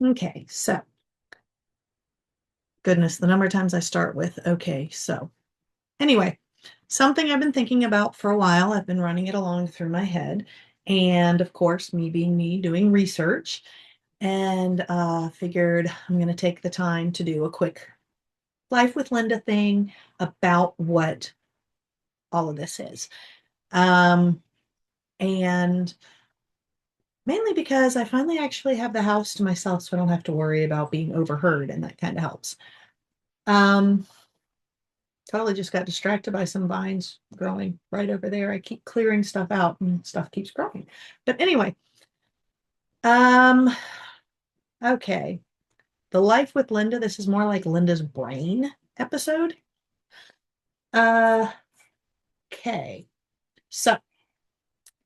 Okay, so goodness, the number of times I start with okay, so anyway, something I've been thinking about for a while. I've been running it along through my head. And of course, me being me, doing research, and figured I'm going to take the time to do a quick Life with Lynda thing about what all of this is. Um, and mainly because I finally actually have the house to myself, so I don't have to worry about being overheard, and that kind of helps. Um, Totally just got distracted by some vines growing right over there. I keep clearing stuff out and stuff keeps growing. But anyway, um, okay. The Life with Lynda, this is more like Lynda's brain episode. Uh, okay. So,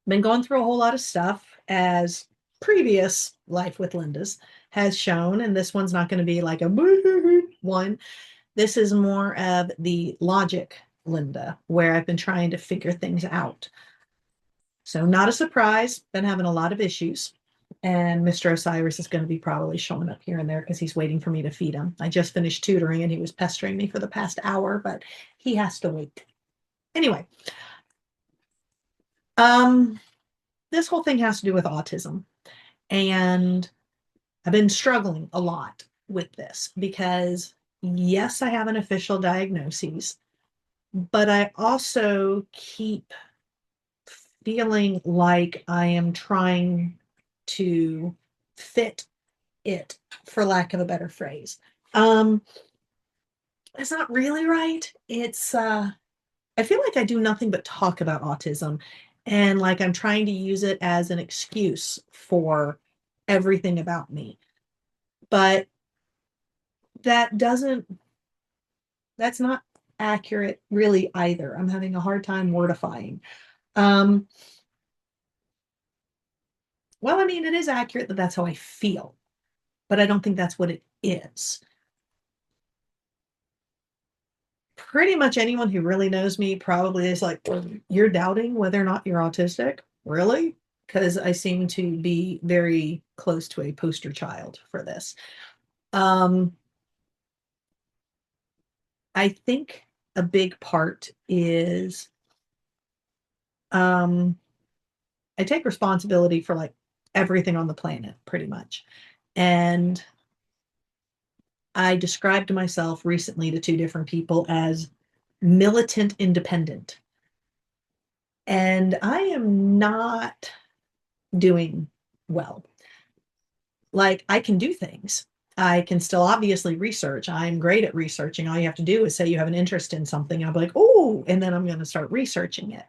been going through a whole lot of stuff as previous Life with Lynda's has shown, and this one's not going to be like a one. This is more of the logic Lynda, where I've been trying to figure things out. So, not a surprise, been having a lot of issues. And Mr. Osiris is going to be probably showing up here and there because he's waiting for me to feed him. I just finished tutoring and he was pestering me for the past hour, but he has to wait. Anyway, um, this whole thing has to do with autism. And I've been struggling a lot with this because, yes, I have an official diagnosis, but I also keep feeling like I am trying to fit it, for lack of a better phrase. Um, it's not really right. I feel like I do nothing but talk about autism and like I'm trying to use it as an excuse for everything about me. But that doesn't, that's not accurate really either. I'm having a hard time wordifying. Um, well, I mean, it is accurate that that's how I feel, but I don't think that's what it is. Pretty much anyone who really knows me probably is like, "Well, you're doubting whether or not you're autistic? Really?" Because I seem to be very close to a poster child for this. Um, I think a big part is um, I take responsibility for like everything on the planet, pretty much. And I described myself recently to two different people as militant independent. And I am not doing well. Like, I can do things. I can still obviously research. I'm great at researching. All you have to do is say you have an interest in something. I'll be like, oh, and then I'm going to start researching it.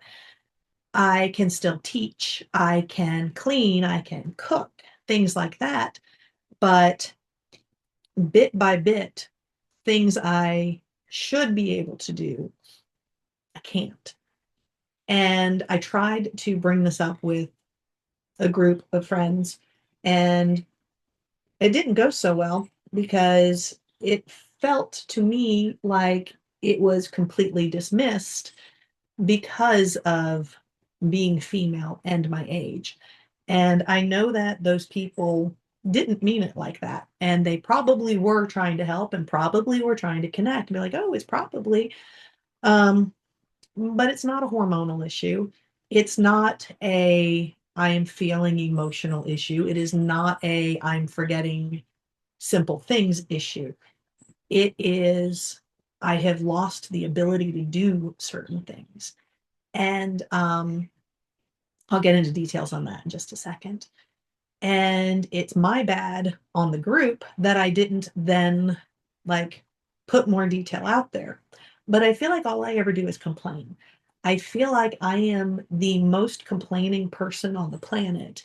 I can still teach. I can clean. I can cook, things like that. But bit by bit, things I should be able to do, I can't. And I tried to bring this up with a group of friends, and it didn't go so well because it felt to me like it was completely dismissed because of being female and my age. And I know that those people didn't mean it like that. And they probably were trying to help and probably were trying to connect and be like, oh, it's probably, um, but it's not a hormonal issue. It's not a I am feeling emotional issue. It is not a I'm forgetting simple things issue. It is I have lost the ability to do certain things. And I'll get into details on that in just a second. And it's my bad on the group that I didn't then like put more detail out there. But I feel like all I ever do is complain. I feel like I am the most complaining person on the planet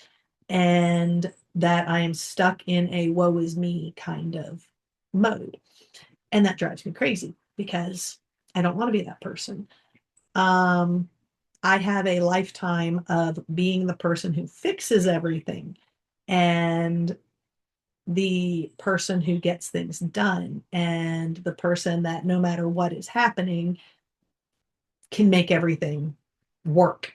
and that I am stuck in a woe is me kind of mode. And that drives me crazy because I don't want to be that person. Um, I have a lifetime of being the person who fixes everything and the person who gets things done and the person that no matter what is happening can make everything work.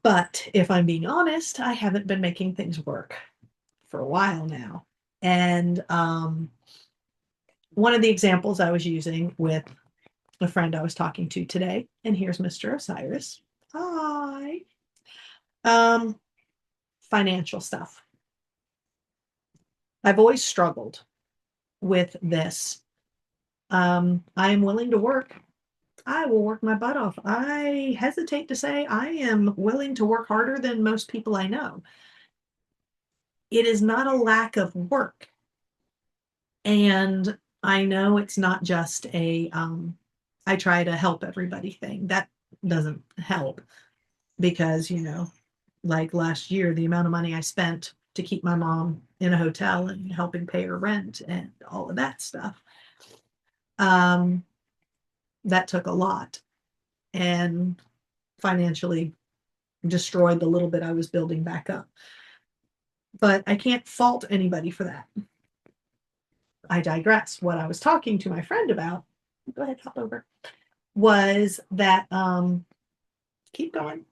But if I'm being honest, I haven't been making things work for a while now. And one of the examples I was using with a friend I was talking to today, and here's Mr. Osiris. Hi. Um, Financial stuff. I've always struggled with this. I am willing to work. I will work my butt off. I hesitate to say I am willing to work harder than most people I know. It is not a lack of work. And I know it's not just I try to help everybody thing. That doesn't help because, like last year, the amount of money I spent to keep my mom in a hotel and helping pay her rent and all of that stuff. Um, that took a lot and financially destroyed the little bit I was building back up. But I can't fault anybody for that. I digress. What I was talking to my friend about, go ahead, hop over, was that, keep going,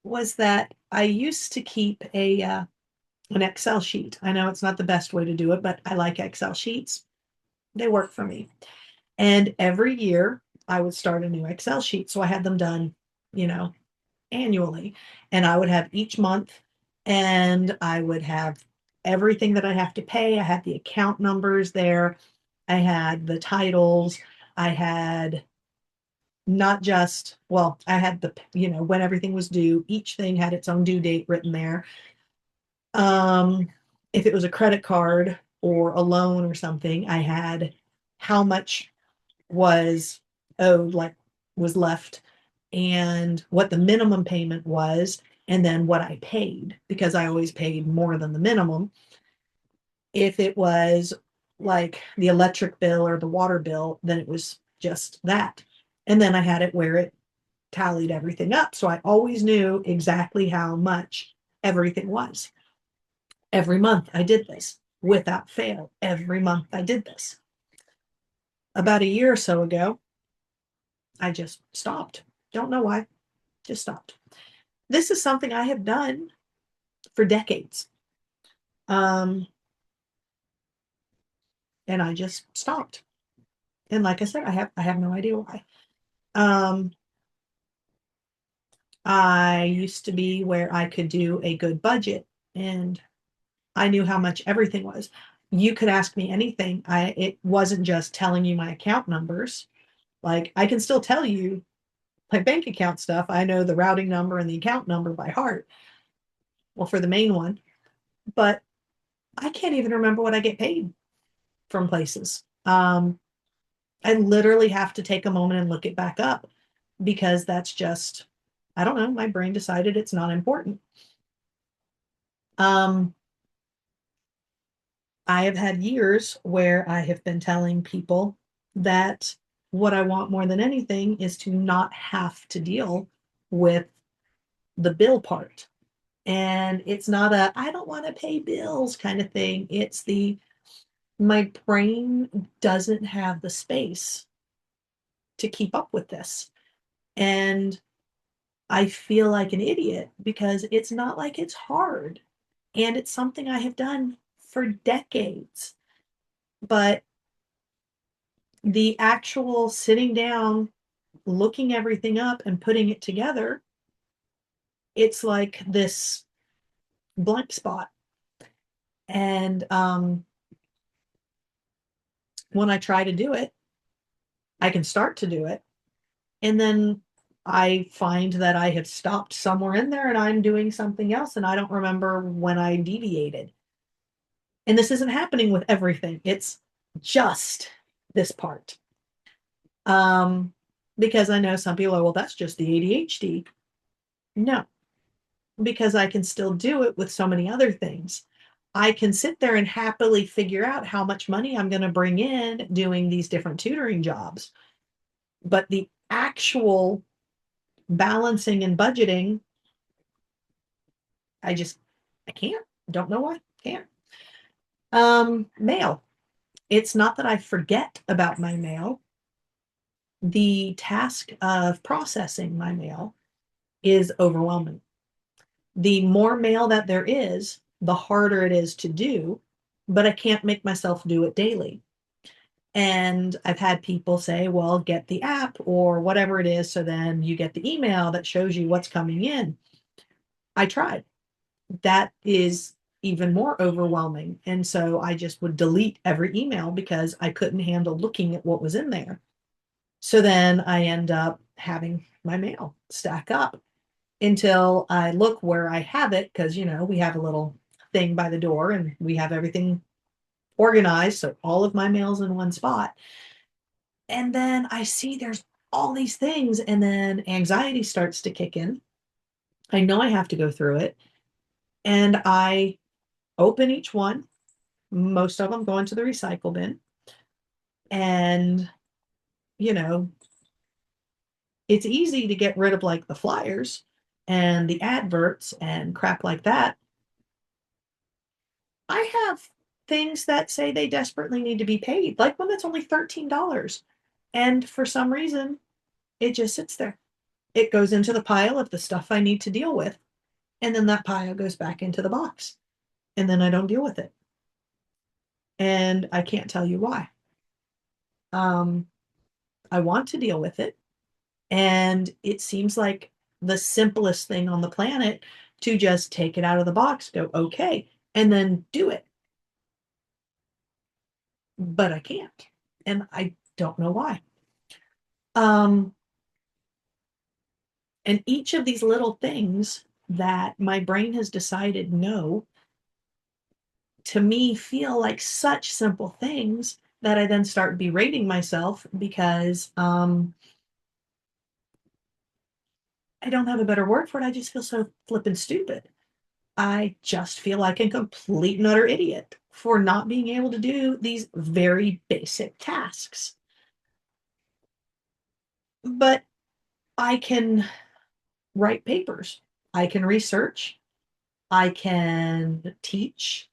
was that I used to keep an Excel sheet. I know it's not the best way to do it, but I like Excel sheets. They work for me. And every year I would start a new Excel sheet. So I had them done, annually. And I would have each month and I would have everything that I have to pay. I had the account numbers there. I had the titles. I had not just, well, I had when everything was due, each thing had its own due date written there. If it was a credit card or a loan or something, I had how much was owed, like was left, and what the minimum payment was, and then what I paid, because I always paid more than the minimum. If it was like the electric bill or the water bill, then it was just that. And then I had it where it tallied everything up. So I always knew exactly how much everything was. Every month I did this without fail. Every month I did this. About a year or so ago, I just stopped. Don't know why, just stopped. This is something I have done for decades. And I just stopped. And like I said, I have no idea why. Um, I used to be where I could do a good budget and I knew how much everything was. You could ask me anything. It wasn't just telling you my account numbers. Like I can still tell you my bank account stuff. I know the routing number and the account number by heart. Well, for the main one, but I can't even remember what I get paid from places. I literally have to take a moment and look it back up because that's just, I don't know, my brain decided it's not important. Um, I have had years where I have been telling people that what I want more than anything is to not have to deal with the bill part. And it's not I don't want to pay bills kind of thing. It's my brain doesn't have the space to keep up with this. And I feel like an idiot because it's not like it's hard. And it's something I have done for decades. But the actual sitting down, looking everything up and putting it together, it's like this blank spot. And when I try to do it, I can start to do it. And then I find that I have stopped somewhere in there and I'm doing something else and I don't remember when I deviated. And this isn't happening with everything. It's just this part. Um, because I know some people are, well, that's just the ADHD. No, because I can still do it with so many other things. I can sit there and happily figure out how much money I'm going to bring in doing these different tutoring jobs. But the actual balancing and budgeting, I can't. Don't know why. Can't. Mail. It's not that I forget about my mail. The task of processing my mail is overwhelming. The more mail that there is, the harder it is to do, but I can't make myself do it daily. And I've had people say, well, get the app or whatever it is. So then you get the email that shows you what's coming in. I tried. That is even more overwhelming. And so I just would delete every email because I couldn't handle looking at what was in there. So then I end up having my mail stack up until I look where I have it because, we have a little thing by the door and we have everything organized. So all of my mail's in one spot. And then I see there's all these things, and then anxiety starts to kick in. I know I have to go through it. And I open each one, most of them go into the recycle bin. And, you know, it's easy to get rid of like the flyers and the adverts and crap like that. I have things that say they desperately need to be paid, like one that's only $13. And for some reason, it just sits there. It goes into the pile of the stuff I need to deal with. And then that pile goes back into the box. And then I don't deal with it. And I can't tell you why. Um, I want to deal with it. And it seems like the simplest thing on the planet to just take it out of the box, go, okay, and then do it. But I can't. And I don't know why. Um, and each of these little things that my brain has decided no, to me feel like such simple things that I then start berating myself because I don't have a better word for it. I just feel so flippin' stupid. I just feel like a complete and utter idiot for not being able to do these very basic tasks. But I can write papers, I can research, I can teach,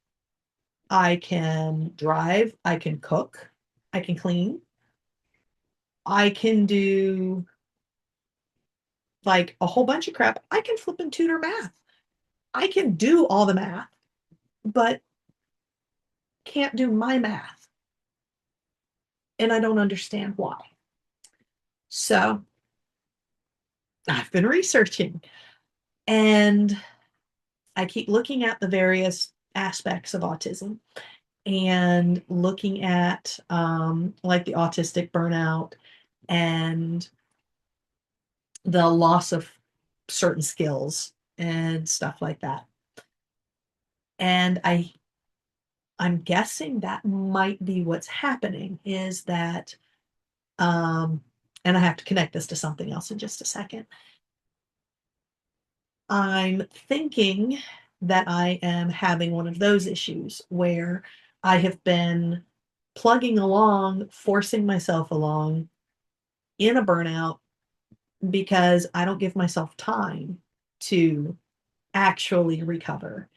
I can drive, I can cook, I can clean, I can do like a whole bunch of crap. I can flip and tutor math. I can do all the math, but can't do my math. And I don't understand why. So I've been researching and I keep looking at the various aspects of autism and looking at like the autistic burnout and the loss of certain skills and stuff like that. And I'm guessing that might be what's happening is that and I have to connect this to something else in just a second. I'm thinking that I am having one of those issues where I have been plugging along, forcing myself along in a burnout because I don't give myself time to actually recover.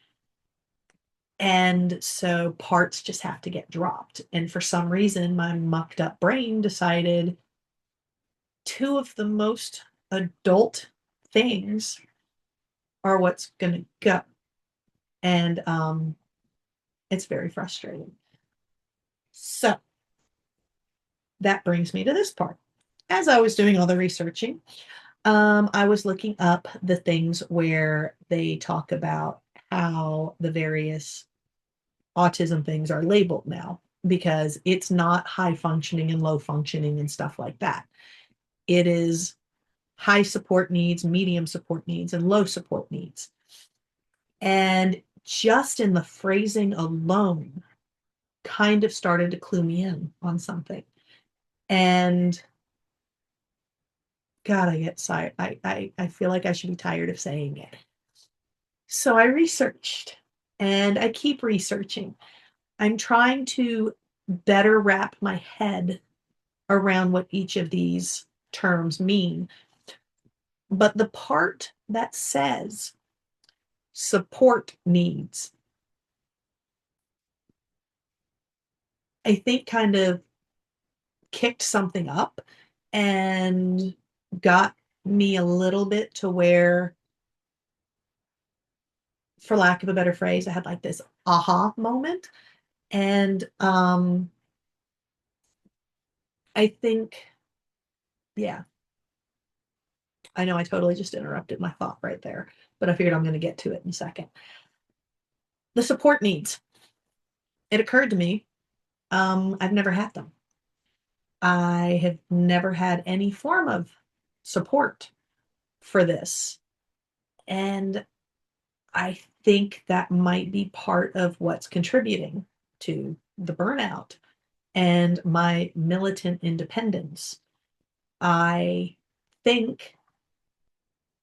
And so parts just have to get dropped. And for some reason, my mucked up brain decided two of the most adult things are what's going to go. And it's very frustrating. So that brings me to this part. As I was doing all the researching, I was looking up the things where they talk about how the various autism things are labeled now because it's not high functioning and low functioning and stuff like that. It is high support needs, medium support needs, and low support needs. And just in the phrasing alone, kind of started to clue me in on something. And God, I get tired. I feel like I should be tired of saying it. So I researched and I keep researching. I'm trying to better wrap my head around what each of these terms mean. But the part that says support needs, I think kind of kicked something up and got me a little bit to where for lack of a better phrase, I had like this aha moment. And I think, yeah, I know I totally just interrupted my thought right there, but I figured I'm going to get to it in a second. The support needs. It occurred to me, I've never had them. I have never had any form of support for this. And I think that might be part of what's contributing to the burnout and my militant independence. I think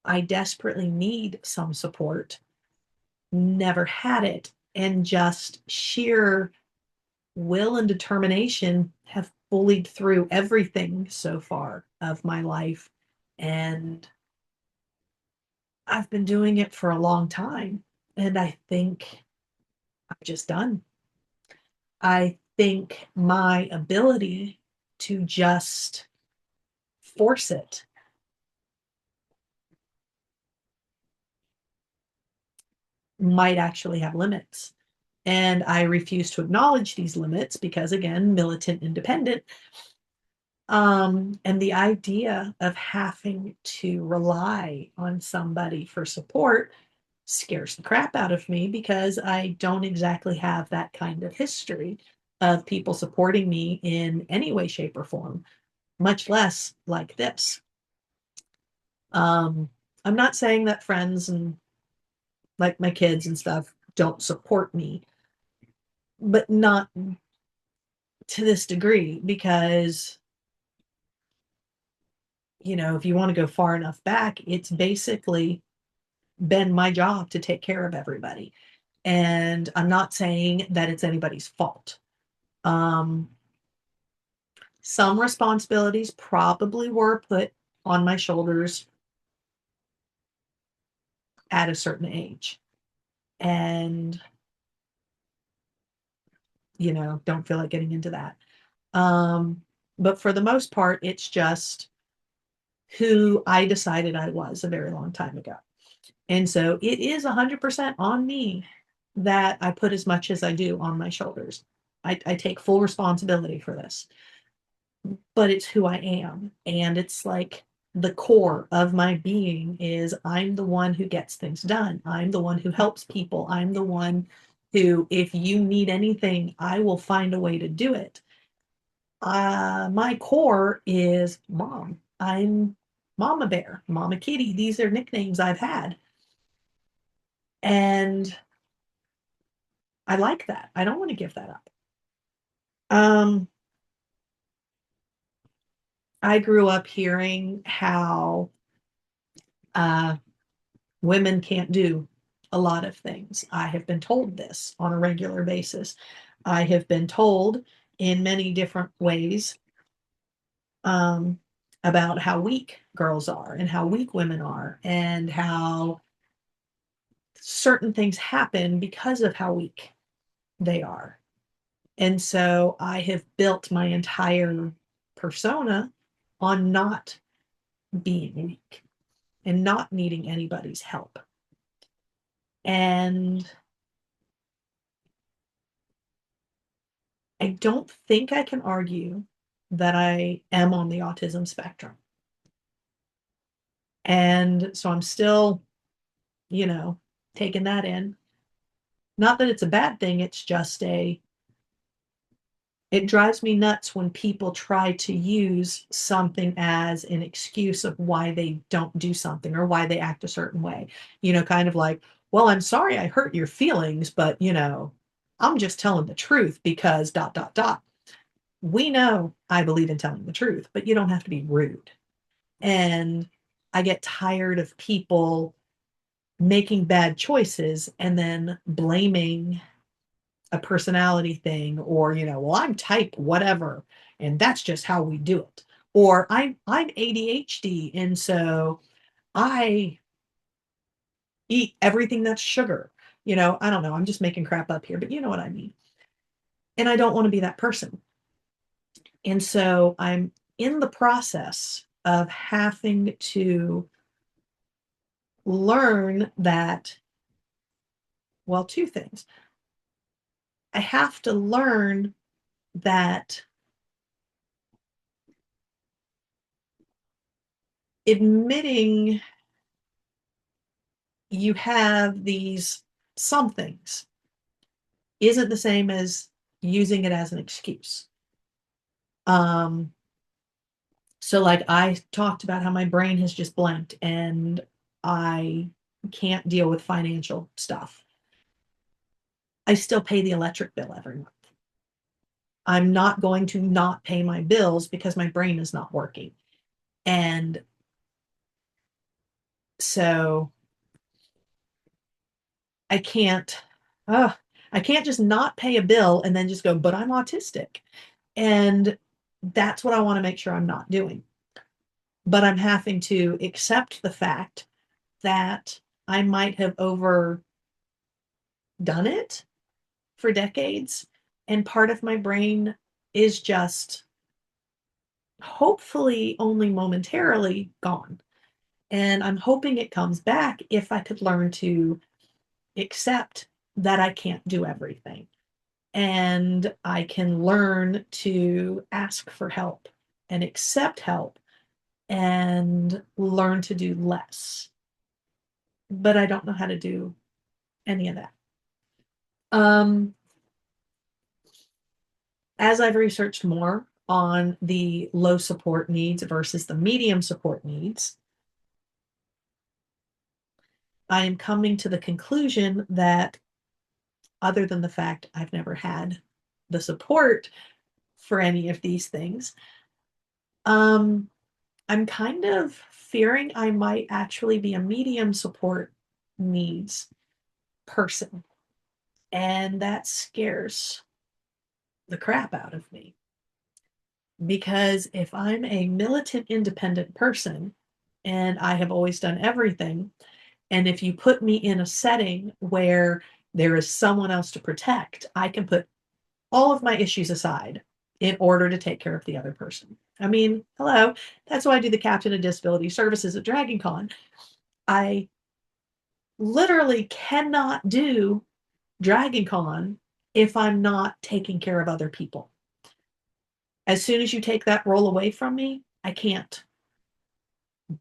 I desperately need some support, never had it, and just sheer will and determination have bullied through everything so far of my life. And I've been doing it for a long time. And I think I'm just done. I think my ability to just force it might actually have limits. And I refuse to acknowledge these limits because, again, militant independent. And the idea of having to rely on somebody for support scares the crap out of me because I don't exactly have that kind of history of people supporting me in any way, shape, or form, much less like this. Um, I'm not saying that friends and like my kids and stuff don't support me, but not to this degree because, if you want to go far enough back, it's basically been my job to take care of everybody. And I'm not saying that it's anybody's fault. Um, some responsibilities probably were put on my shoulders at a certain age. And, don't feel like getting into that. But for the most part, it's just who I decided I was a very long time ago. And so it is 100% on me that I put as much as I do on my shoulders. I take full responsibility for this, but it's who I am. And it's like the core of my being is I'm the one who gets things done. I'm the one who helps people. I'm the one who, if you need anything, I will find a way to do it. My core is mom. I'm Mama Bear, Mama Kitty. These are nicknames I've had. And I like that. I don't want to give that up. Um, I grew up hearing how uh, women can't do a lot of things. I have been told this on a regular basis. I have been told in many different ways um, about how weak girls are and how weak women are and how certain things happen because of how weak they are. And so I have built my entire persona on not being weak and not needing anybody's help. And I don't think I can argue that I am on the autism spectrum. And so I'm still, you know, taking that in. Not that it's a bad thing, it's just it drives me nuts when people try to use something as an excuse of why they don't do something or why they act a certain way. Kind of like, well, I'm sorry I hurt your feelings, but, I'm just telling the truth because dot, dot, dot. We know I believe in telling the truth, but you don't have to be rude. And I get tired of people making bad choices and then blaming a personality thing or, well, I'm type whatever, and that's just how we do it. Or I'm ADHD, and so I eat everything that's sugar. I don't know. I'm just making crap up here, but you know what I mean. And I don't want to be that person. And so I'm in the process of having to learn that Well, two things. I have to learn that admitting you have these somethings isn't the same as using it as an excuse. Um, so like I talked about how my brain has just blanked and I can't deal with financial stuff. I still pay the electric bill every month. I'm not going to not pay my bills because my brain is not working. And so I can't, uh, I can't just not pay a bill and then just go, but I'm autistic. And that's what I want to make sure I'm not doing. But I'm having to accept the fact that I might have overdone it for decades. And part of my brain is just hopefully only momentarily gone. And I'm hoping it comes back if I could learn to accept that I can't do everything. And I can learn to ask for help and accept help and learn to do less. But I don't know how to do any of that. Um, as I've researched more on the low support needs versus the medium support needs, I am coming to the conclusion that, other than the fact I've never had the support for any of these things, um, I'm kind of fearing I might actually be a medium support needs person. And that scares the crap out of me. Because if I'm a militant independent person and I have always done everything, and if you put me in a setting where there is someone else to protect, I can put all of my issues aside in order to take care of the other person. I mean, hello, that's why I do the captain of disability services at Dragon Con. I literally cannot do Dragon Con if I'm not taking care of other people. As soon as you take that role away from me, I can't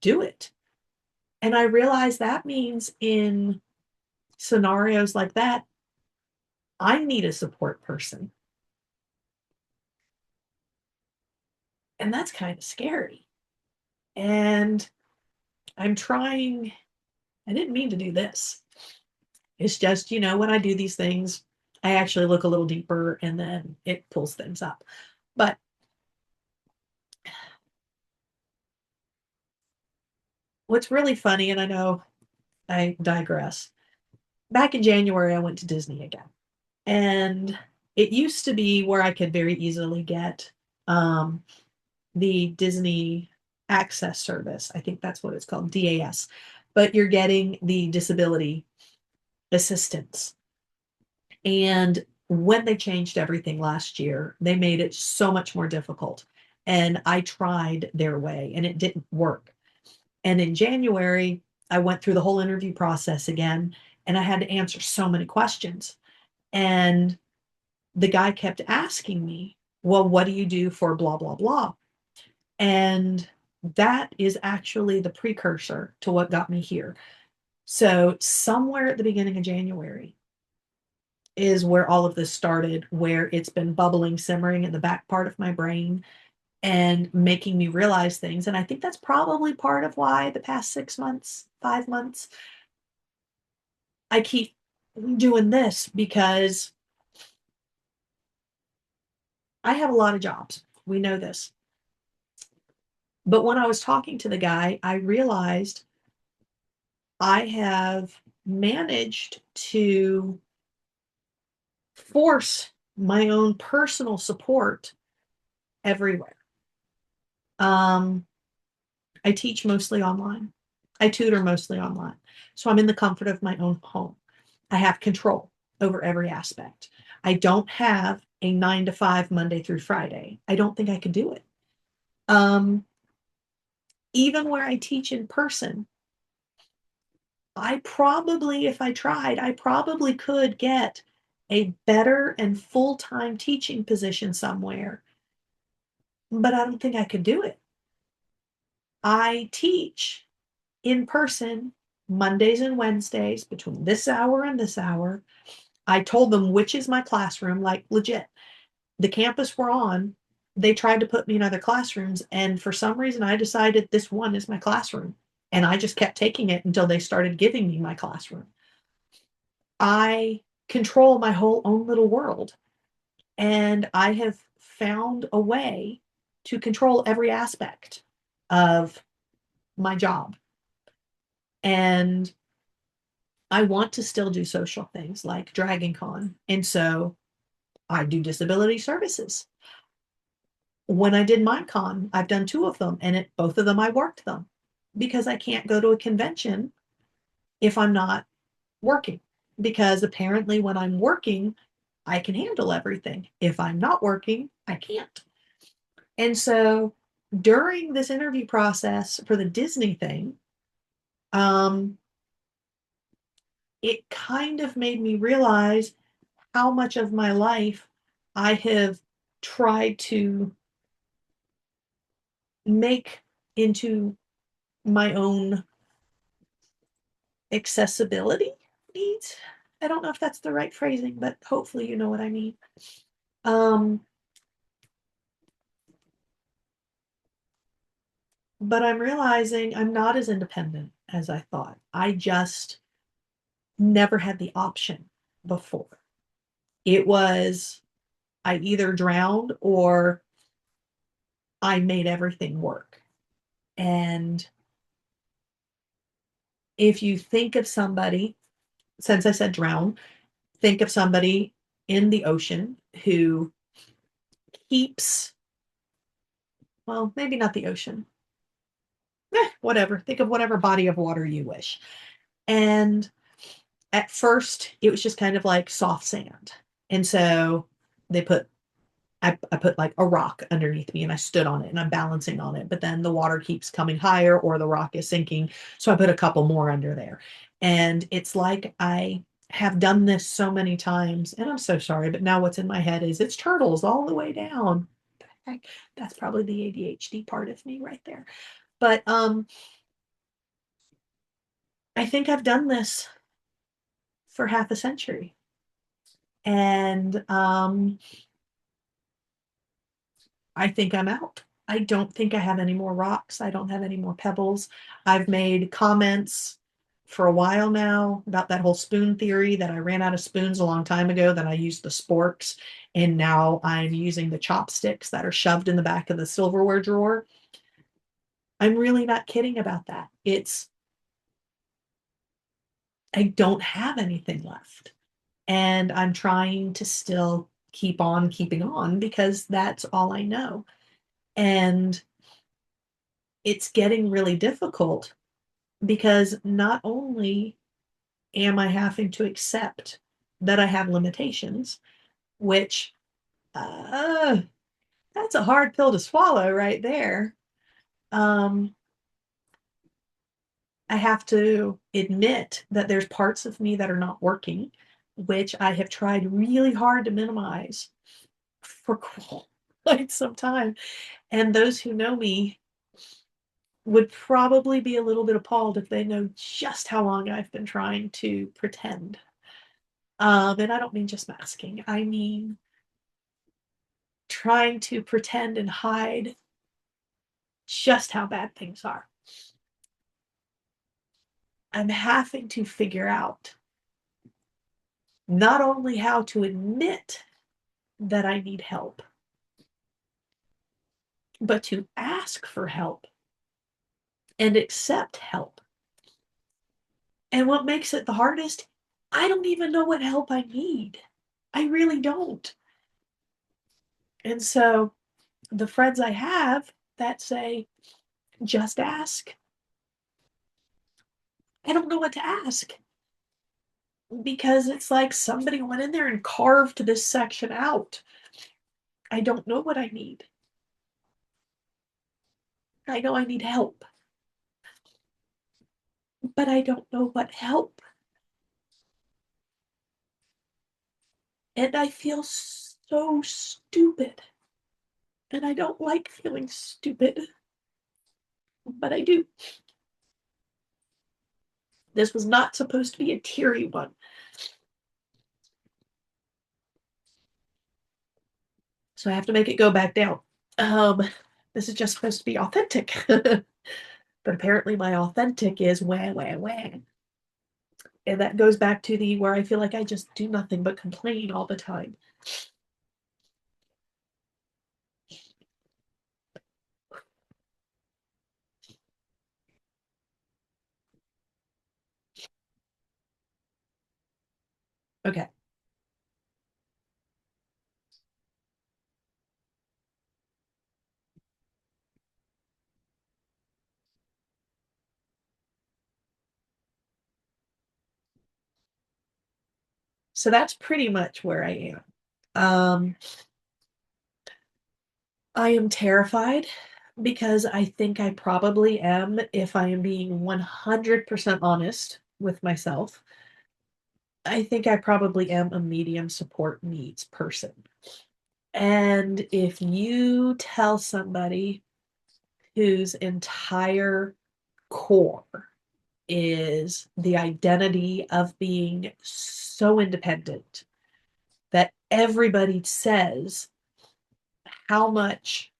do it. And I realize that means in scenarios like that, I need a support person. And that's kind of scary. And I'm trying, I didn't mean to do this. It's just, when I do these things, I actually look a little deeper and then it pulls things up. But what's really funny, and I know I digress, back in January, I went to Disney again. And it used to be where I could very easily get um, the Disney Access Service. I think that's what it's called, DAS. But you're getting the disability assistance. And when they changed everything last year, they made it so much more difficult. And I tried their way and it didn't work. And in January, I went through the whole interview process again and I had to answer so many questions. And the guy kept asking me, well, what do you do for blah, blah, blah? And that is actually the precursor to what got me here. So, somewhere at the beginning of January is where all of this started, where it's been bubbling, simmering in the back part of my brain and making me realize things. And I think that's probably part of why the past 6 months, 5 months, I keep doing this because I have a lot of jobs. We know this. But when I was talking to the guy, I realized I have managed to force my own personal support everywhere. Um, I teach mostly online. I tutor mostly online. So I'm in the comfort of my own home. I have control over every aspect. I don't have a 9 to 5 Monday through Friday. I don't think I could do it. Um, Even where I teach in person, I probably, if I tried, I probably could get a better and full-time teaching position somewhere, but I don't think I could do it. I teach in person Mondays and Wednesdays between this hour and this hour. I told them which is my classroom, like legit. The campus we're on, they tried to put me in other classrooms, and for some reason, I decided this one is my classroom. And I just kept taking it until they started giving me my classroom. I control my whole own little world, and I have found a way to control every aspect of my job. And I want to still do social things like Dragon Con. And so I do disability services. When I did MindCon, I've done two of them, and both of them I worked them because I can't go to a convention if I'm not working. Because apparently, when I'm working, I can handle everything. If I'm not working, I can't. And so during this interview process for the Disney thing, um, it kind of made me realize how much of my life I have tried to make into my own accessibility needs. I don't know if that's the right phrasing, but hopefully you know what I mean. Um, but I'm realizing I'm not as independent as I thought. I just never had the option before. It was I either drowned or I made everything work. And if you think of somebody, since I said drown, think of somebody in the ocean who keeps, well, maybe not the ocean, whatever. Think of whatever body of water you wish. And at first, it was just kind of like soft sand. And so they put, I put like a rock underneath me and I stood on it and I'm balancing on it. But then the water keeps coming higher or the rock is sinking. So I put a couple more under there. And it's like I have done this so many times. And I'm so sorry. But now what's in my head is it's turtles all the way down. Heck, that's probably the ADHD part of me right there. But I think I've done this for half a century. And I think I'm out. I don't think I have any more rocks. I don't have any more pebbles. I've made comments for a while now about that whole spoon theory that I ran out of spoons a long time ago, that I used the sporks, and now I'm using the chopsticks that are shoved in the back of the silverware drawer. I'm really not kidding about that. I don't have anything left. And I'm trying to still keep on keeping on because that's all I know. And it's getting really difficult because not only am I having to accept that I have limitations, which uh, that's a hard pill to swallow right there. Um, I have to admit that there's parts of me that are not working, which I have tried really hard to minimize for quite some time. And those who know me would probably be a little bit appalled if they know just how long I've been trying to pretend. And I don't mean just masking. I mean trying to pretend and hide just how bad things are. I'm having to figure out not only how to admit that I need help, but to ask for help and accept help. And what makes it the hardest, I don't even know what help I need. I really don't. And so the friends I have that say, just ask, I don't know what to ask because it's like somebody went in there and carved this section out. I don't know what I need. I know I need help. but I don't know what help. And I feel so stupid. And I don't like feeling stupid, but I do. This was not supposed to be a teary one. So I have to make it go back down. Um, this is just supposed to be authentic. But apparently my authentic is wah, wah, wah. And that goes back to the where I feel like I just do nothing but complain all the time. Okay. So that's pretty much where I am. Um, I am terrified because I think I probably am, if I am being 100% honest with myself, I think I probably am a medium support needs person. And if you tell somebody whose entire core is the identity of being so independent that everybody says how much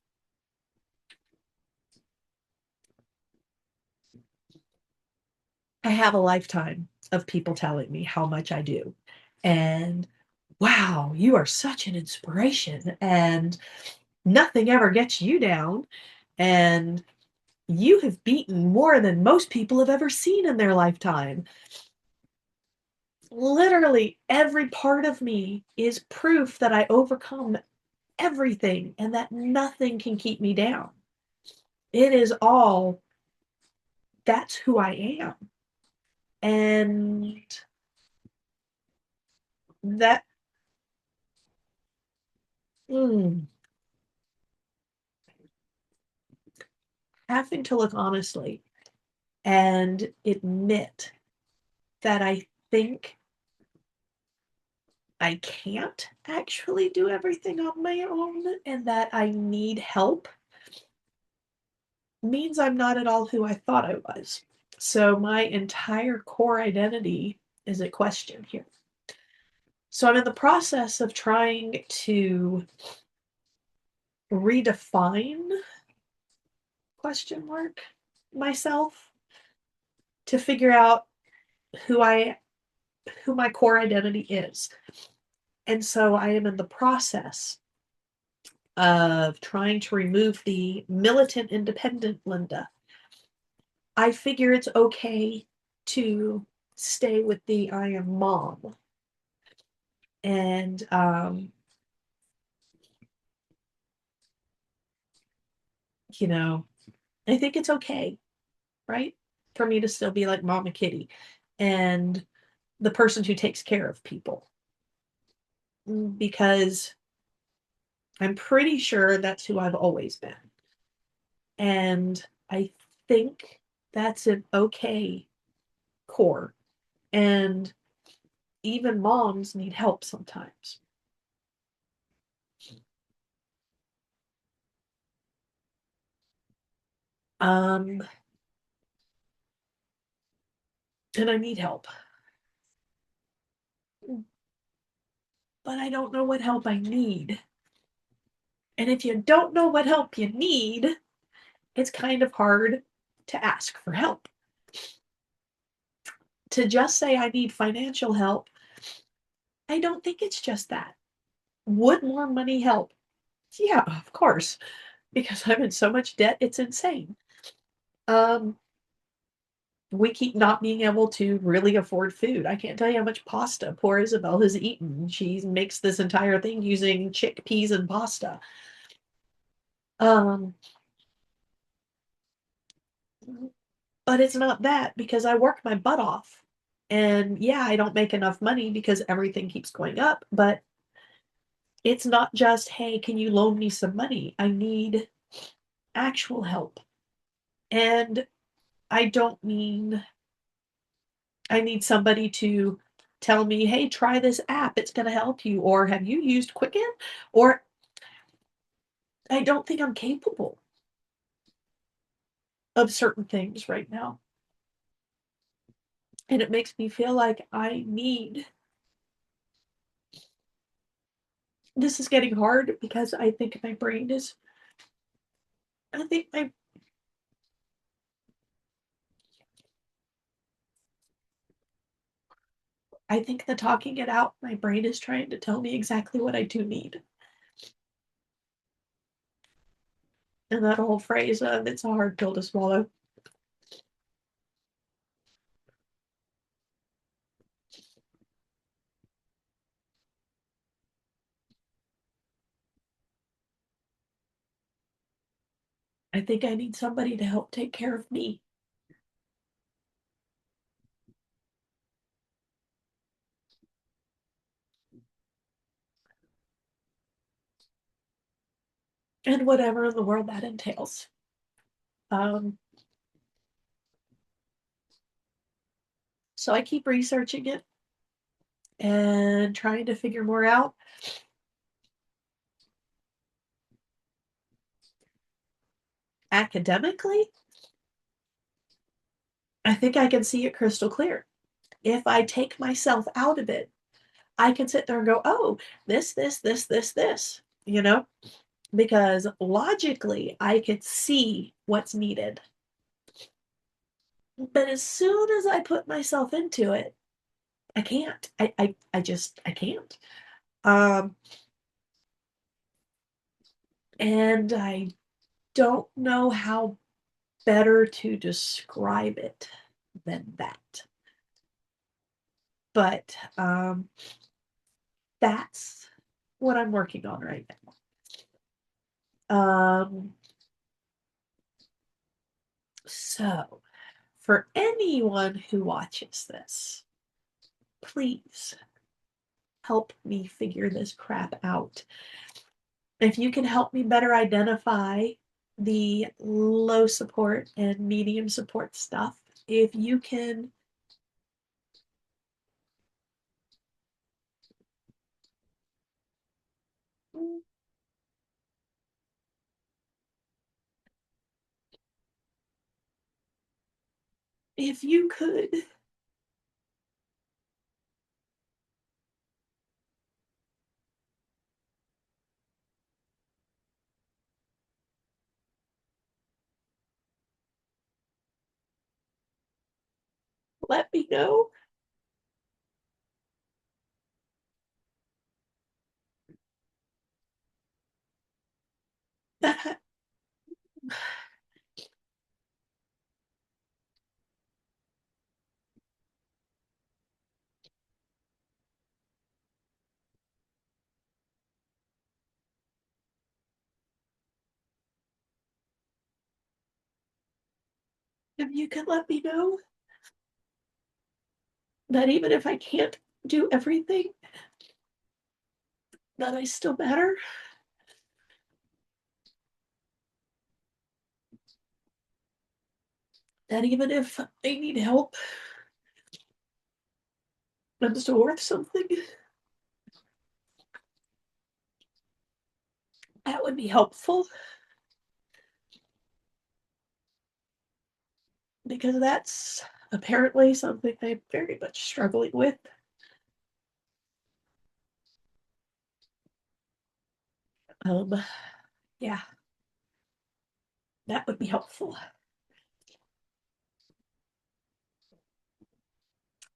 I have a lifetime of people telling me how much I do. And wow, you are such an inspiration. And nothing ever gets you down. And you have beaten more than most people have ever seen in their lifetime. Literally, every part of me is proof that I overcome everything and that nothing can keep me down. It is all that's who I am. And that, mm, having to look honestly and admit that I think I can't actually do everything on my own and that I need help means I'm not at all who I thought I was. So my entire core identity is at question here. So I'm in the process of trying to redefine question mark myself to figure out who I who my core identity is. And so I am in the process of trying to remove the militant independent Lynda. I figure it's okay to stay with the I am mom. And you know, I think it's okay, right? For me to still be like Mama Kitty and the person who takes care of people. Because I'm pretty sure that's who I've always been. And I think that's an okay core. And even moms need help sometimes. Um, and I need help. But I don't know what help I need. And if you don't know what help you need, it's kind of hard to ask for help. To just say I need financial help, I don't think it's just that. Would more money help? Yeah, of course, because I'm in so much debt, it's insane. Um, we keep not being able to really afford food. I can't tell you how much pasta poor Isabel has eaten. She makes this entire thing using chickpeas and pasta. Um, but it's not that because I work my butt off. And yeah, I don't make enough money because everything keeps going up, but it's not just, hey, can you loan me some money? I need actual help. And I don't mean I need somebody to tell me, "Hey, try this app, it's gonna help you," or "Have you used Quicken?" Or I don't think I'm capable of certain things right now, and it makes me feel like I need this is getting hard because I think my brain is I think my I think the talking it out, my brain is trying to tell me exactly what I do need. And that whole phrase of "It's a hard pill to swallow." I think I need somebody to help take care of me. And whatever in the world that entails. Um, so I keep researching it and trying to figure more out. Academically, I think I can see it crystal clear. If I take myself out of it, I can sit there and go, "Oh, this," you know? Because logically, I could see what's needed. But as soon as I put myself into it, I can't. I just I can't. Um, and I don't know how better to describe it than that. But that's what I'm working on right now. So for anyone who watches this, please help me figure this crap out. If you can help me better identify the low support and medium support stuff, if you can, if you could let me know that if you could let me know that even if I can't do everything, that I still matter, that even if I need help, I'm still worth something, that would be helpful because that's apparently something I'm very much struggling with. Um, yeah, that would be helpful.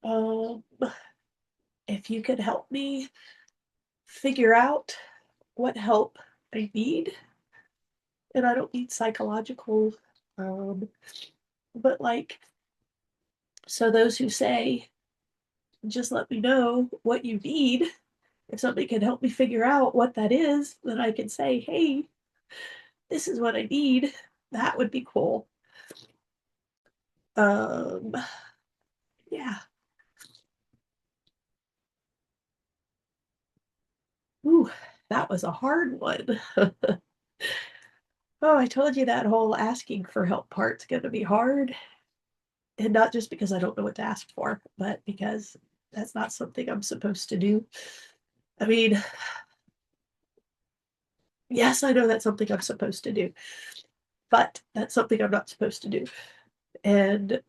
Um, if you could help me figure out what help I need, and I don't need psychological, um, but like, so those who say, just let me know what you need. If somebody can help me figure out what that is, then I can say, hey, this is what I need. That would be cool. Um, yeah. Ooh, that was a hard one. Oh, I told you that whole asking for help part's gonna be hard. And not just because I don't know what to ask for, but because that's not something I'm supposed to do. I mean, yes, I know that's something I'm supposed to do, but that's something I'm not supposed to do. And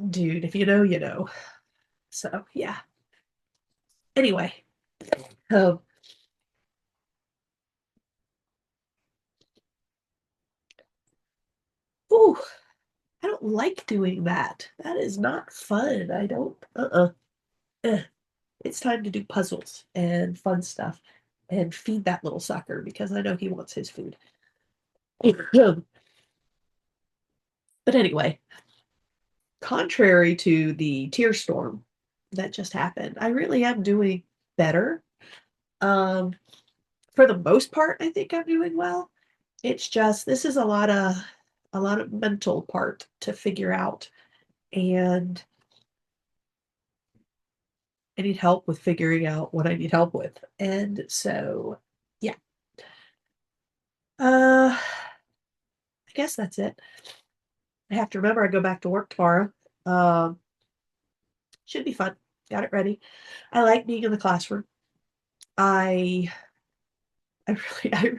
dude, if you know, you know. So yeah. Anyway, um, ooh, I don't like doing that. That is not fun. I don't. Eh. It's time to do puzzles and fun stuff and feed that little sucker because I know he wants his food. But anyway, contrary to the tear storm that just happened, I really am doing better. Um, for the most part, I think I'm doing well. It's just this is a lot of mental part to figure out, and I need help with figuring out what I need help with. And so, yeah. I guess that's it. I have to remember I go back to work tomorrow. Um, should be fun. Got it ready. I like being in the classroom. I I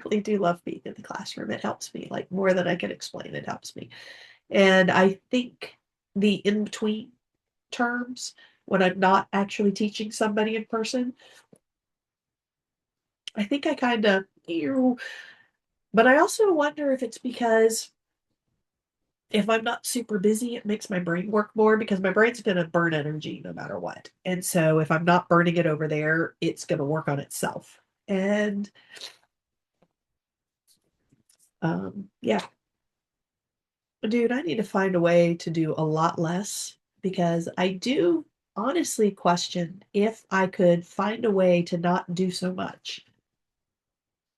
really do love being in the classroom. It helps me, like, more than I can explain, it helps me. And I think the in-between terms, when I'm not actually teaching somebody in person, I think I kinda but I also wonder if it's because if I'm not super busy, it makes my brain work more because my brain's gonna burn energy no matter what. And so if I'm not burning it over there, it's gonna work on itself. And yeah, dude, I need to find a way to do a lot less because I do honestly question if I could find a way to not do so much.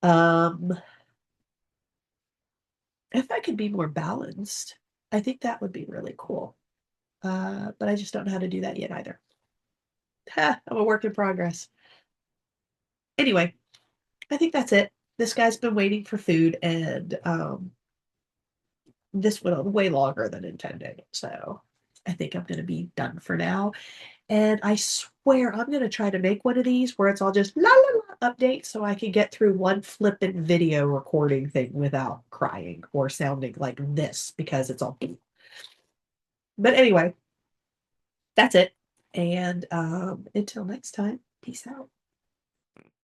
Um, if I could be more balanced, I think that would be really cool. But I just don't know how to do that yet either. I'm a work in progress. Anyway, I think that's it. This guy's been waiting for food, and this went on way longer than intended. So I think I'm going to be done for now. And I swear I'm going to try to make one of these where it's all just la la la update so I can get through one flippant video recording thing without crying or sounding like this because it's all. But anyway, that's it. And until next time, peace out.